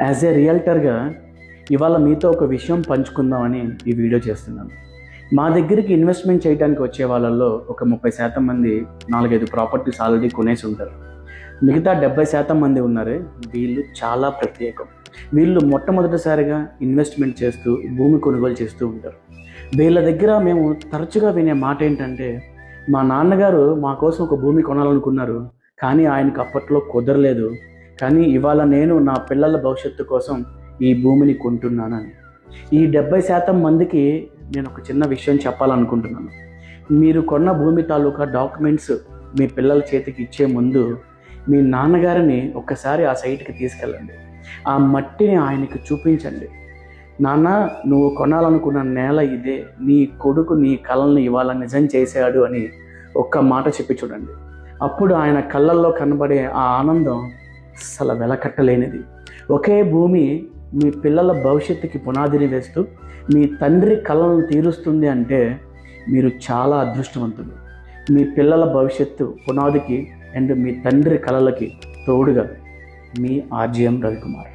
As a రియల్టర్గా ఇవాళ మీతో ఒక విషయం పంచుకుందామని ఈ వీడియో చేస్తున్నాను. మా దగ్గరికి ఇన్వెస్ట్మెంట్ చేయడానికి వచ్చే వాళ్ళల్లో ఒక 30% మంది 4-5 ప్రాపర్టీస్ ఆల్రెడీ కొనేసి ఉంటారు. మిగతా 70% మంది ఉన్నారే, వీళ్ళు చాలా ప్రత్యేకం. వీళ్ళు మొట్టమొదటిసారిగా ఇన్వెస్ట్మెంట్ చేస్తూ భూమి కొనుగోలు చేస్తూ ఉంటారు. వీళ్ళ దగ్గర మేము తరచుగా వినే మాట ఏంటంటే, మా నాన్నగారు మా కోసం ఒక భూమి కొనాలనుకున్నారు, కానీ ఆయనకు అప్పట్లో కుదరలేదు. కానీ ఇవాళ నేను నా పిల్లల భవిష్యత్తు కోసం ఈ భూమిని కొంటున్నానని. ఈ 70% మందికి నేను ఒక చిన్న విషయం చెప్పాలనుకుంటున్నాను. మీరు కొన్న భూమి తాలూకా డాక్యుమెంట్స్ మీ పిల్లల చేతికి ఇచ్చే ముందు మీ నాన్నగారిని ఒక్కసారి ఆ సైట్కి తీసుకెళ్ళండి. ఆ మట్టిని ఆయనకి చూపించండి. నాన్న, నువ్వు కొనాలనుకున్న నేల ఇదే, నీ కొడుకు నీ కలల్ని ఇవాళ నిజం చేశాడు అని ఒక్క మాట చెప్పి చూడండి. అప్పుడు ఆయన కళ్ళల్లో కనబడే ఆ ఆనందం అసలు వెలకట్టలేనిది. ఒకే భూమి మీ పిల్లల భవిష్యత్తుకి పునాదిని వేస్తూ మీ తండ్రి కలలను తీరుస్తుంది అంటే మీరు చాలా అదృష్టవంతులు. మీ పిల్లల భవిష్యత్తు పునాదికి అండ్ మీ తండ్రి కలలకి తోడుగా మీ ఆర్జీఎం రవికుమార్.